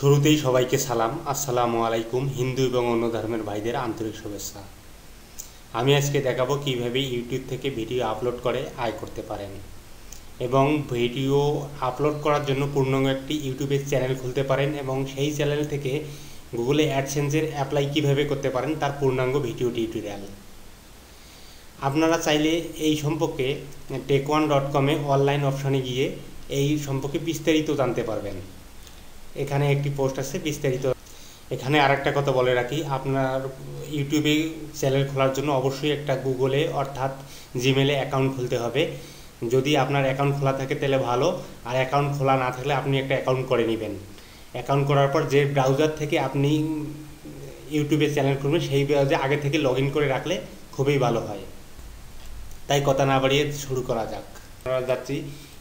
শুরুতেই সবাইকে সালাম, আসসালামু আলাইকুম। হিন্দু এবং অন্য ধর্মের ভাইদের আন্তরিক শুভেচ্ছা। আমি আজকে দেখাবো কিভাবে ইউটিউব থেকে ভিডিও আপলোড করে আয় করতে পারেন এবং ভিডিও আপলোড করার জন্য পূর্ণাঙ্গ একটি ইউটিউবের চ্যানেল খুলতে পারেন এবং সেই চ্যানেল থেকে গুগলে অ্যাডসেন্সের অ্যাপ্লাই কিভাবে করতে পারেন তার পূর্ণাঙ্গ ভিডিও টিউটোরিয়াল। আপনারা চাইলে এই সম্পর্কে টেক1.com-এ অনলাইন অপশনে গিয়ে এই সম্পর্কে বিস্তারিত জানতে পারবেন। এখানে একটি পোস্ট আছে বিস্তারিত। এখানে আরেকটা কথা বলে রাখি, আপনার ইউটিউবে চ্যানেল খোলার জন্য অবশ্যই একটা গুগলে অর্থাৎ জিমেলে অ্যাকাউন্ট খুলতে হবে। যদি আপনার অ্যাকাউন্ট খোলা থাকে তাহলে ভালো, আর অ্যাকাউন্ট খোলা না থাকলে আপনি একটা অ্যাকাউন্ট করে নেবেন। অ্যাকাউন্ট করার পর যে ব্রাউজার থেকে আপনি ইউটিউবে চ্যানেল খুলবেন সেই ব্রাউজারে আগে থেকে লগ ইন করে রাখলে খুবই ভালো হয়। তাই কথা না বাড়িয়ে শুরু করা যাক। আমরা যাচ্ছি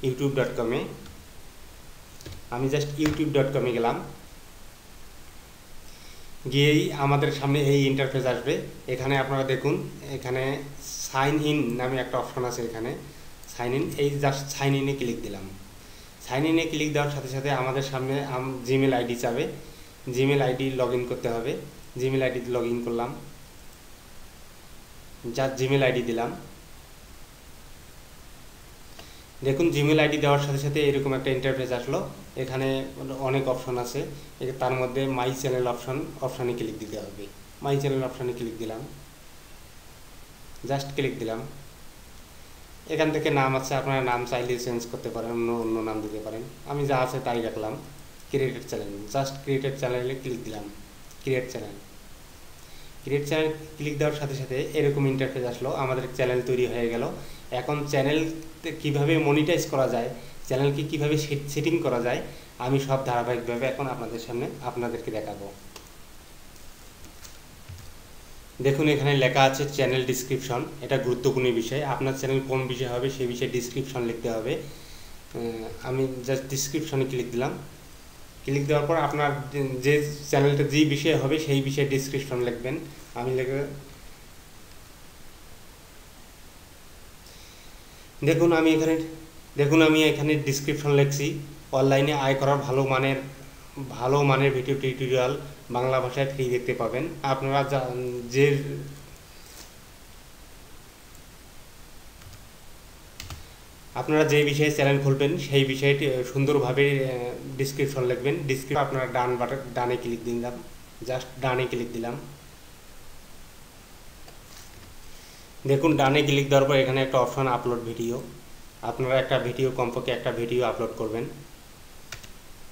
youtube.com-এ। আমি জাস্ট youtube.com-এ গেলাম। গিয়েই আমাদের সামনে এই ইন্টারফেস আসবে। এখানে আপনারা দেখুন, এখানে সাইন ইন নামে একটা অপশন আছে। এখানে সাইন ইন, এই জাস্ট সাইন ইনে ক্লিক দিলাম। সাইন ইনে ক্লিক দেওয়ার সাথে সাথে আমাদের সামনে জিমেল আইডি চাবে। জিমেল আইডি লগ ইন করতে হবে। জিমেল আইডিতে লগ ইন করলাম, জাস্ট জিমেল আইডি দিলাম। দেখুন জিমেল আইডি দেওয়ার সাথে সাথে এরকম একটা ইন্টারফেস আসলো। এখানে অনেক অপশন আছে, তার মধ্যে মাই চ্যানেল অপশানে ক্লিক দিতে হবে। মাই চ্যানেল অপশানে ক্লিক দিলাম, জাস্ট ক্লিক দিলাম। এখান থেকে নাম আছে, আপনারা নাম চাইলে চেঞ্জ করতে পারেন, অন্য নাম দিতে পারেন। আমি যা আছে তাই রাখলাম। ক্রিয়েটেড চ্যানেল, জাস্ট ক্রিয়েটেড চ্যানেলে ক্লিক দিলাম। ক্রিয়েট চ্যানেল ক্লিক দেওয়ার সাথে সাথে এরকম ইন্টারফেস আসলো। আমাদের চ্যানেল তৈরি হয়ে গেল। এখন চ্যানেল কিভাবে মনিটাইজ করা যায়, চ্যানেলকে কিভাবে সেটিং করা যায়, আমি সব ধারাবাহিকভাবে এখন আপনাদেরকে দেখাবো। দেখুন এখানে লেখা আছে চ্যানেল ডিসক্রিপশন। এটা গুরুত্বপূর্ণ বিষয়। আপনার চ্যানেল কোন বিষয় হবে সেই বিষয়ে ডিসক্রিপশন লিখতে হবে। আমি জাস্ট ডিসক্রিপশনে ক্লিক দিলাম। ক্লিক দেওয়ার পর আপনার যে চ্যানেলটা যে বিষয়ে হবে সেই বিষয়ে ডিসক্রিপশন লিখবেন। আমি দেখুন আমি এখানে ডিসক্রিপশন লিখছি, অনলাইনে আয় করার ভালো মানের ভিডিও টিউটোরিয়াল বাংলা ভাষায় ফ্রি দেখতে পাবেন। আপনারা যে বিষয়ে চ্যানেল খুলবেন সেই বিষয়টি সুন্দরভাবে ডিসক্রিপশন লিখবেন। আপনারা ডানে ক্লিক দিলাম, জাস্ট ডানে ক্লিক দিলাম। দেখুন ডানে ক্লিক দেওয়ার পর এখানে একটা অপশন আপলোড ভিডিও। আপনারা কমপক্ষে একটা ভিডিও আপলোড করবেন,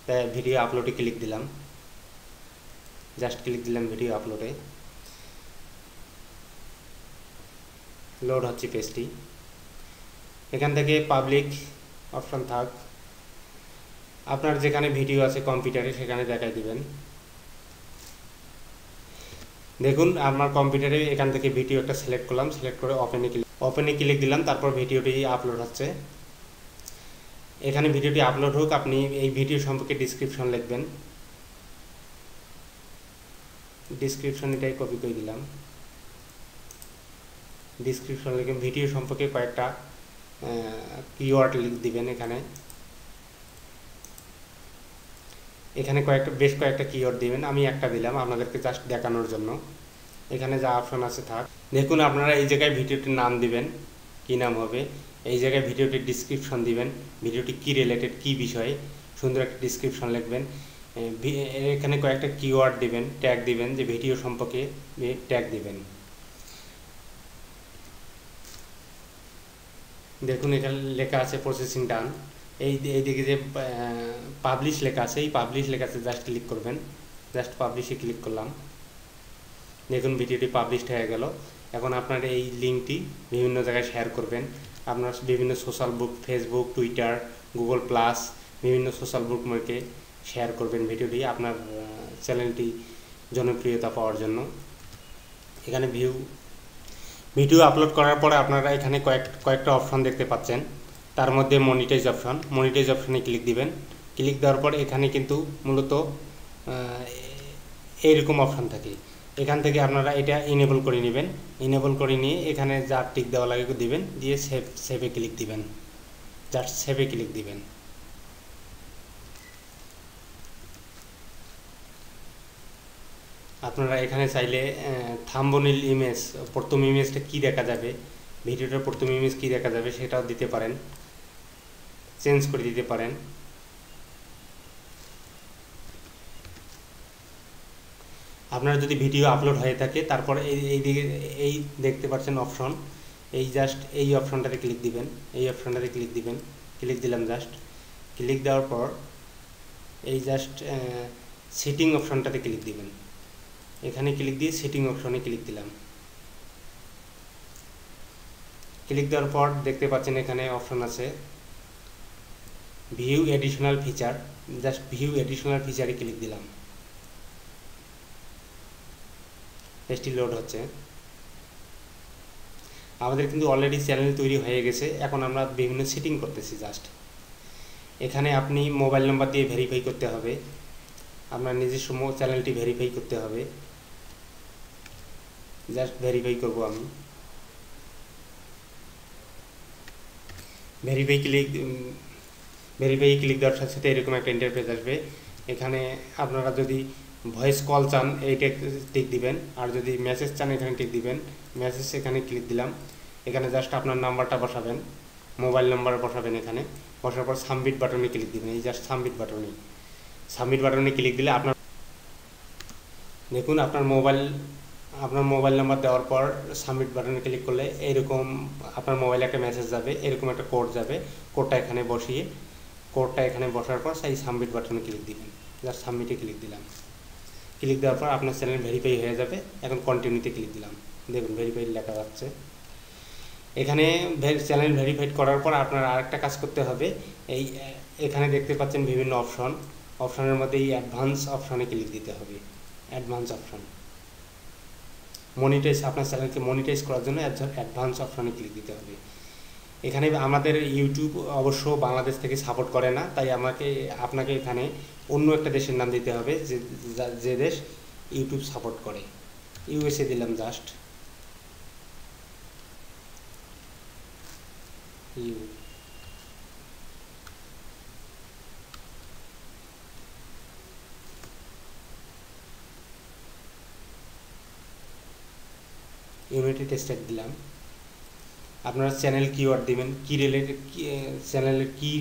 তাই ভিডিও আপলোডে ক্লিক দিলাম। জাস্ট ক্লিক দিলাম ভিডিও আপলোডে। লোড হচ্ছে পেজটি। এখান থেকে পাবলিক অপশন থাক, আপনার যেখানে ভিডিও আছে কম্পিউটারে সেখানে দেখাই দিবেন। দেখুন আমার কম্পিউটারে এখান থেকে ভিডিও একটা সিলেক্ট করলাম, সিলেক্ট করে ওপেনে ক্লিক দিলাম। তারপর ভিডিওটি আপলোড হচ্ছে। এখানে ভিডিওটি আপলোড হোক, আপনি এই ভিডিও সম্পর্কে ডিসক্রিপশন লিখবেন। ডিসক্রিপশন এটাই কপি করে দিলাম। ডিসক্রিপশন লিখে ভিডিও সম্পর্কে কয়েকটা কিওয়ার্ড লিখ দিবেন। এখানে বেশ কয়েকটা কিওয়ার্ড দিবেন। আমি একটা দিলাম আপনাদেরকে জাস্ট দেখানোর জন্য। এখানে যা অপশন আছে থাক। দেখুন আপনারা এই জায়গায় ভিডিওটির নাম দিবেন, কি নাম হবে। এই জায়গায় ভিডিওটির ডিসক্রিপশন দিবেন, ভিডিওটি কি রিলেটেড, কি বিষয়ে, সুন্দর একটা ডিসক্রিপশন লিখবেন। এখানে কয়েকটা কিওয়ার্ড দিবেন, ট্যাগ দিবেন, যে ভিডিও সম্পর্কে ট্যাগ দিবেন। দেখুন এখানে লেখা আছে প্রসেসিং ডান। এইদিকে যে পাবলিশ লেখা আছে, এই পাবলিশ লেখা আছে জাস্ট ক্লিক করবেন। জাস্ট পাবলিশে ক্লিক করলাম। দেখুন ভিডিওটি পাবলিশড হয়ে গেল। এখন আপনার এই লিঙ্কটি বিভিন্ন জায়গায় শেয়ার করবেন। আপনার বিভিন্ন সোশ্যাল বুক, ফেসবুক, টুইটার, গুগল প্লাস, বিভিন্ন সোশ্যাল বুকমার্কে শেয়ার করবেন ভিডিওটি আপনার চ্যানেলটি জনপ্রিয়তা পাওয়ার জন্য। এখানে ভিডিও আপলোড করার পরে আপনারা এখানে কয়েকটা অপশন দেখতে পাচ্ছেন। তার মধ্যে মনিটাইজ অপশনে ক্লিক দিবেন। ক্লিক দেওয়ার পর এখানে কিন্তু মূলত এইরকম অপশন থাকে। এখান থেকে আপনারা এটা ইনেবল করে নেবেন। ইনেবল করে নিয়ে এখানে যা টিক দেওয়া লাগে দিবেন, দিয়ে সেভে ক্লিক দিবেন। জাস্ট সেভে ক্লিক দিবেন। আপনারা এখানে চাইলে থাম্বনেল ইমেজ, প্রথম ইমেজটা কি দেখা যাবে, ভিডিওটার প্রথম ইমেজ কি দেখা যাবে সেটাও দিতে পারেন, চেঞ্জ করে দিতে পারেন। আপনার যদি ভিডিও আপলোড হয়ে থাকে তারপর এই দিকে এই দেখতে পাচ্ছেন অপশন, এই জাস্ট এই অপশনটাতে ক্লিক দিবেন, এই অপশনটাতে ক্লিক দিবেন, ক্লিক দিলাম। জাস্ট ক্লিক দেওয়ার পর এই জাস্ট সেটিং অপশনটাতে ক্লিক দিবেন, এখানে ক্লিক দিয়ে সেটিং অপশনে ক্লিক দিলাম। ক্লিক দেওয়ার পর দেখতে পাচ্ছেন এখানে অপশন আছে view additional feature, just view additional ফিচারে ক্লিক দিলাম। পেজটি লোড হচ্ছে। আমাদের কিন্তু অলরেডি চ্যানেল তৈরি হয়ে গেছে, এখন আমরা বিভিন্ন সেটিং করতেছি। জাস্ট এখানে আপনি মোবাইল নাম্বার দিয়ে ভেরিফাই করতে হবে, আপনার নিজস্ব চ্যানেলটি ভেরিফাই করতে হবে। জাস্ট ভেরিফাই করব আমি। ভেরিফাই ক্লিক দেওয়ার সাথে সাথে এরকম একটা ইন্টারফেস আসবে। এখানে আপনারা যদি ভয়েস কল চান এইটা টিক দিবেন, আর যদি মেসেজ চান এখানে টিক দিবেন। মেসেজ এখানে ক্লিক দিলাম। এখানে জাস্ট আপনার নাম্বারটা বসাবেন, মোবাইল নাম্বার বসাবেন। এখানে বসার পর সাবমিট বাটনে ক্লিক দিবেন, এই জাস্ট সাবমিট বাটনে ক্লিক দিলে আপনার দেখুন আপনার মোবাইল নাম্বার দেওয়ার পর সাবমিট বাটনে ক্লিক করলে এরকম আপনার মোবাইলে একটা মেসেজ যাবে, এরকম একটা কোড যাবে। কোডটা এখানে বসার পর সেই সাবমিট বাটনে ক্লিক দিবেন। জাস্ট সাবমিটে ক্লিক দিলাম। ক্লিক দেওয়ার পর আপনার চ্যানেল ভেরিফাই হয়ে যাবে। এখন কন্টিনিউতে ক্লিক দিলাম, দেখুন ভেরিফাইড লেখা যাচ্ছে। এখানে চ্যানেল ভেরিফাইড করার পর আপনার আরেকটা কাজ করতে হবে। এখানে দেখতে পাচ্ছেন বিভিন্ন অপশনের মধ্যে এই অ্যাডভান্স অপশনে ক্লিক দিতে হবে। অ্যাডভান্স অপশন মনিটাইজ, আপনার চ্যানেলকে মনিটাইজ করার জন্য অ্যাডভান্স অপশনে ক্লিক দিতে হবে। এখানে আমাদের ইউটিউব অবশ্য বাংলাদেশ থেকে সাপোর্ট করে না, তাই আপনাকে এখানে অন্য একটা দেশের নাম দিতে হবে যে দেশ ইউটিউব সাপোর্ট করে। ইউএসএ দিলাম। জাস্ট ইউনাইটেড স্টেট দিলাম। আপনারা চ্যানেল কিওয়ার্ড দিবেন, চ্যানেলের কি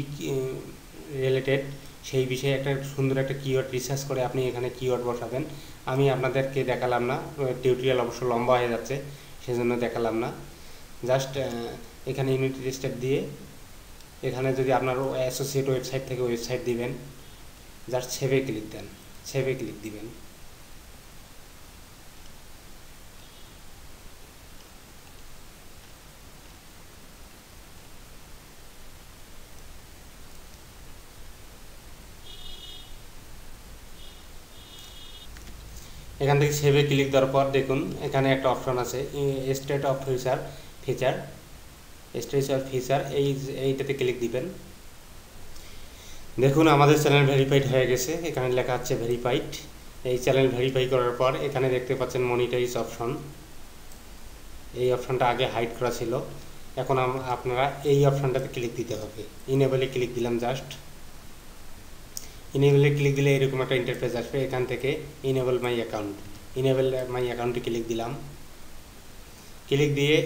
রিলেটেড সেই বিষয়ে একটা সুন্দর একটা কিওয়ার্ড রিসার্চ করে আপনি এখানে কিওয়ার্ড বসাবেন। আমি আপনাদেরকে দেখালাম না, টিউটোরিয়াল অবশ্য লম্বা হয়ে যাচ্ছে, সেজন্য দেখালাম না। জাস্ট এখানে ইউনাইটেড স্টেট দিয়ে এখানে যদি আপনার অ্যাসোসিয়েট ওয়েবসাইট থেকে ওয়েবসাইট দিবেন, জাস্ট সেভে ক্লিক দেন, সেভে ক্লিক দিবেন। এখান থেকে সেভে ক্লিক দেওয়ার পর দেখুন এখানে একটা অপশন আছে স্টেট অফ ফিচার, এইটাতে ক্লিক দিবেন। দেখুন আমাদের চ্যানেল ভেরিফাইড হয়ে গেছে, এখানে লেখা আছে ভেরিফাইড। এই চ্যানেল ভেরিফাই করার পর এখানে দেখতে পাচ্ছেন মনিটাইজ অপশন, এই অপশনটা আগে হাইড করা ছিল, এখন আপনারা এই অপশনটাতে ক্লিক দিতে হবে। ইনেবলে ক্লিক দিলাম। জাস্ট ইনেবলে ক্লিক দিলে এরকম একটা ইন্টারফেস আসবে। এখান থেকে ইনেবল মাই অ্যাকাউন্টে ক্লিক দিলাম। ক্লিক দিয়ে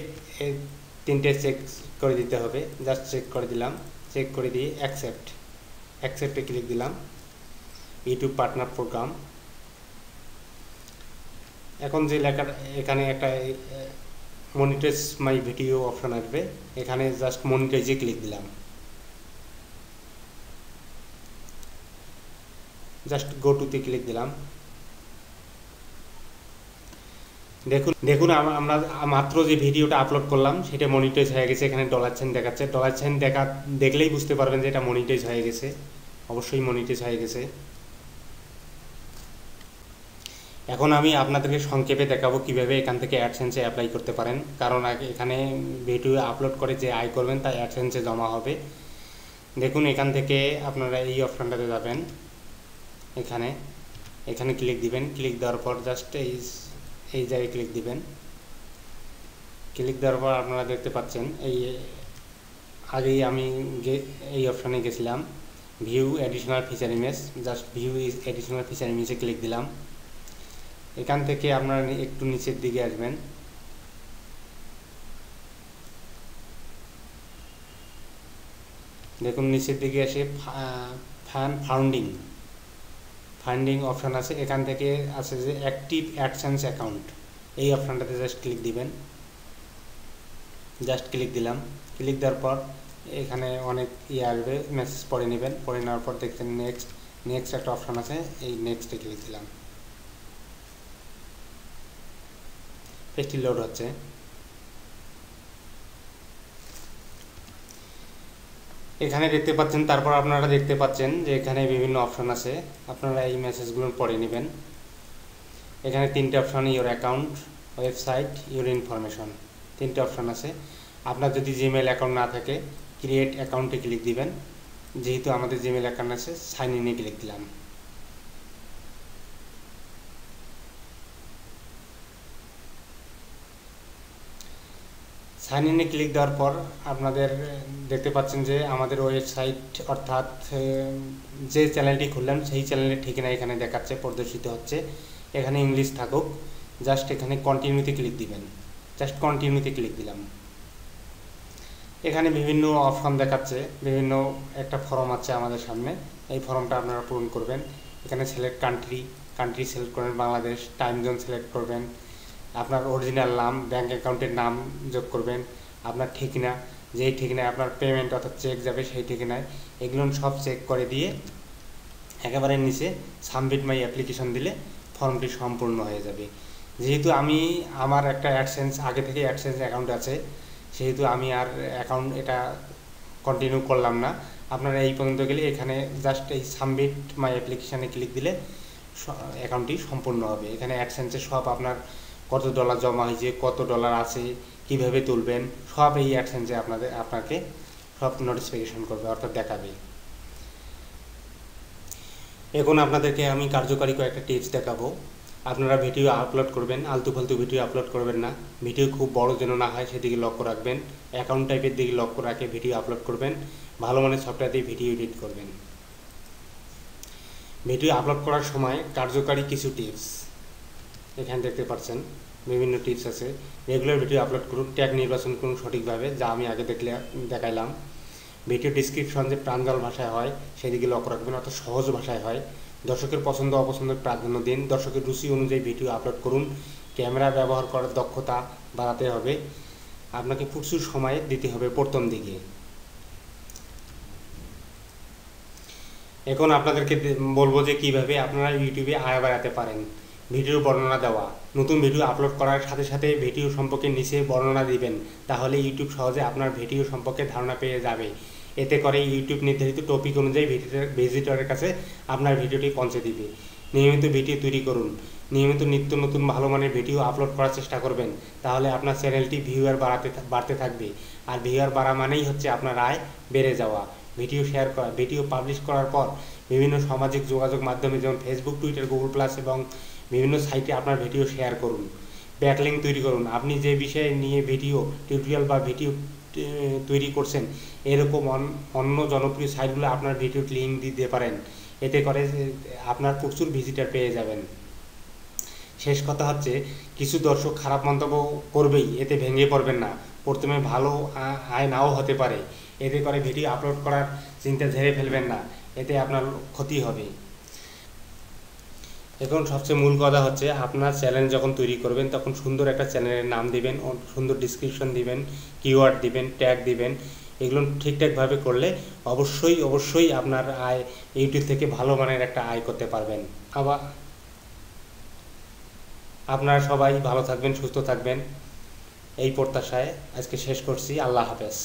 তিনটে চেক করে দিতে হবে, জাস্ট চেক করে দিলাম। চেক করে দিয়ে অ্যাকসেপ্টে ক্লিক দিলাম। YouTube partner program. এখন যে লেখা এখানে একটা মনিটাইজ মাই ভিডিও অপশন আসবে, এখানে জাস্ট মনিটাইজে ক্লিক দিলাম। জাস্ট গো টুতে ক্লিক দিলাম। দেখুন আমরা মাত্র যে ভিডিওটা আপলোড করলাম সেটা মনিটাইজ হয়ে গেছে। এখানে $সাইন দেখাচ্ছে। $সাইন দেখলেই বুঝতে পারবেন যে এটা মনিটাইজ হয়ে গেছে, অবশ্যই মনিটাইজ হয়ে গেছে। এখন আমি আপনাদেরকে সংক্ষেপে দেখাবো কিভাবে এখান থেকে অ্যাডসেন্সে অ্যাপ্লাই করতে পারেন, কারণ এখানে ভিডিও আপলোড করে যে আয় করবেন তাই অ্যাডসেন্সে জমা হবে। দেখুন এখান থেকে আপনারা এই অপশনটাতে যাবেন, এখানে ক্লিক দিবেন। ক্লিক দেওয়ার পর জাস্ট এই জায়গায় ক্লিক দিবেন। ক্লিক দেওয়ার পর আপনারা দেখতে পাচ্ছেন আগেই আমি এই অপশানে গেছিলাম view additional feature image, just view additional feature ইমেজে ক্লিক দিলাম। এখান থেকে আপনারা একটু নিচের দিকে আসবেন, দেখুন নিচের দিকে এসে ফান্ডিং অপশান আছে। এখান থেকে আছে যে অ্যাক্টিভ অ্যাডসেন্স অ্যাকাউন্ট, এই অপশানটাতে জাস্ট ক্লিক দিবেন। জাস্ট ক্লিক দিলাম, ক্লিক দেওয়ার পর এখানে অনেক আসবে, মেসেজ পড়ে নেবেন। পড়ে নেওয়ার পর দেখছেন নেক্সট একটা অপশান আছে, এই নেক্সটে ক্লিক দিলাম। পেজটি লোড হচ্ছে। এখানে দেখতে পাচ্ছেন, তারপর আপনারা দেখতে পাচ্ছেন যে এখানে বিভিন্ন অপশান আছে, আপনারা এই মেসেজগুলো পড়ে নেবেন। এখানে তিনটে option, your account, website, your information, তিনটে অপশান আছে। আপনার যদি জিমেল অ্যাকাউন্ট না থাকে ক্রিয়েট অ্যাকাউন্টে ক্লিক দিবেন। যেহেতু আমাদের জিমেল অ্যাকাউন্ট আছে, সাইন ইনে ক্লিক দিলাম। সাইন ইনে ক্লিক দেওয়ার পর আপনাদের দেখতে পাচ্ছেন যে আমাদের ওয়েবসাইট অর্থাৎ যে চ্যানেলটি খুললাম সেই চ্যানেলের ঠিকানা এখানে দেখাচ্ছে, প্রদর্শিত হচ্ছে। এখানে ইংলিশ থাকুক, জাস্ট এখানে কন্টিনিউতে ক্লিক দিবেন। জাস্ট কন্টিনিউতে ক্লিক দিলাম। এখানে বিভিন্ন অপশন দেখাচ্ছে, বিভিন্ন একটা ফর্ম আছে আমাদের সামনে, এই ফর্মটা আপনারা পূরণ করবেন। এখানে সিলেক্ট কান্ট্রি সিলেক্ট করবেন, বাংলাদেশ, টাইম জোন সিলেক্ট করবেন, আপনার অরিজিনাল নাম, ব্যাঙ্ক অ্যাকাউন্টের নাম যোগ করবেন, আপনার ঠিকানা, যেই ঠিকানায় আপনার পেমেন্ট অর্থাৎ চেক যাবে সেই ঠিকানায়, এগুলো সব চেক করে দিয়ে একেবারে নিচে সাবমিট মাই অ্যাপ্লিকেশন দিলে ফর্মটি সম্পূর্ণ হয়ে যাবে। যেহেতু আমার একটা আগে থেকে অ্যাডসেন্স অ্যাকাউন্ট আছে, সেহেতু আমি আর অ্যাকাউন্ট এটা কন্টিনিউ করলাম না। আপনারা এই পর্যন্ত গেলে এখানে জাস্ট এই সাবমিট মাই অ্যাপ্লিকেশানে ক্লিক দিলে অ্যাকাউন্টটি সম্পূর্ণ হবে। এখানে অ্যাডসেন্সে সব আপনার কত ডলার জমা হয়েছে, কত ডলার আছে, কিভাবে তুলবেন, সব এই অ্যাডসেন্সে আপনাকে সব নোটিফিকেশন করবে অর্থাৎ দেখাবে। এখন আপনাদেরকে আমি কার্যকারী কয়েকটা টিপস দেখাবো। আপনারা ভিডিও আপলোড করবেন, আলতু ফালতু ভিডিও আপলোড করবেন না। ভিডিও খুব বড় যেন না হয় সেদিকে লক্ষ্য রাখবেন। অ্যাকাউন্ট টাইপের দিকে লক্ষ্য রাখে ভিডিও আপলোড করবেন। ভালো মানের সফটওয়্যার দিয়ে ভিডিও এডিট করবেন। ভিডিও আপলোড করার সময় কার্যকারী কিছু টিপস এখানে দেখতে পাচ্ছেন, বিভিন্ন টিপস আছে। রেগুলার ভিডিও আপলোড করুন, ট্যাগ নির্বাচন করুন সঠিকভাবে, যা আমি আগে দেখাইলাম। ভিডিও ডিসক্রিপশন যে প্রাঞ্জল ভাষায় হয় সেদিকে লক্ষ্য রাখবেন, অর্থাৎ সহজ ভাষায় হয়। দর্শকের পছন্দ অপছন্দের প্রাধান্য দিন, দর্শকের রুচি অনুযায়ী ভিডিও আপলোড করুন। ক্যামেরা ব্যবহার করার দক্ষতা বাড়াতে হবে, আপনাকে প্রচুর সময় দিতে হবে প্রথম দিকে। এখন আপনাদেরকে বলবো যে কিভাবে আপনারা ইউটিউবে আয় বাড়াতে পারেন। ভিডিও বর্ণনা দেওয়া, নতুন ভিডিও আপলোড করার সাথে সাথে ভিডিও সম্পর্কে নিচে বর্ণনা দিবেন, তাহলে ইউটিউব সহজে আপনার ভিডিও সম্পর্কে ধারণা পেয়ে যাবে। এতে করে ইউটিউব নির্ধারিত টপিক অনুযায়ী ভিজিটরের কাছে আপনার ভিডিওটি পৌঁছে দিবে। নিয়মিত ভিডিও তৈরি করুন, নিয়মিত নিত্য নতুন ভালো মানের ভিডিও আপলোড করার চেষ্টা করবেন, তাহলে আপনার চ্যানেলটি ভিউয়ার বাড়তে থাকবে। আর ভিউয়ার বাড়া মানেই হচ্ছে আপনার আয় বেড়ে যাওয়া। ভিডিও শেয়ার করা, ভিডিও পাবলিশ করার পর বিভিন্ন সামাজিক যোগাযোগ মাধ্যমে যেমন ফেসবুক, টুইটার, গুগল প্লাস এবং বিভিন্ন সাইটে আপনার ভিডিও শেয়ার করুন। ব্যাকলিঙ্ক তৈরি করুন, আপনি যে বিষয়ে নিয়ে ভিডিও টিউটোরিয়াল বা ভিডিও তৈরি করছেন এরকম অন্য জনপ্রিয় সাইটগুলো আপনার ভিডিও লিঙ্ক দিতে পারেন। এতে করে আপনার প্রচুর ভিজিটার পেয়ে যাবেন। শেষ কথা হচ্ছে, কিছু দর্শক খারাপ মন্তব্য করবেই, এতে ভেঙে পড়বেন না। প্রথমে ভালো আয় নাও হতে পারে, এতে করে ভিডিও আপলোড করার চিন্তা ঝেড়ে ফেলবেন না, এতে আপনার ক্ষতি হবে। এখন সবচেয়ে মূল কথা হচ্ছে, আপনার চ্যানেল যখন তৈরি করবেন তখন সুন্দর একটা চ্যানেলের নাম দিবেন, সুন্দর ডিসক্রিপশন দিবেন, কিওয়ার্ড দিবেন, ট্যাগ দিবেন। এগুলো ঠিকঠাকভাবে করলে অবশ্যই আপনার আয় ইউটিউব থেকে ভালো মানের একটা আয় করতে পারবেন। আবার আপনারা সবাই ভালো থাকবেন, সুস্থ থাকবেন, এই প্রত্যাশায় আজকে শেষ করছি। আল্লাহ হাফেজ।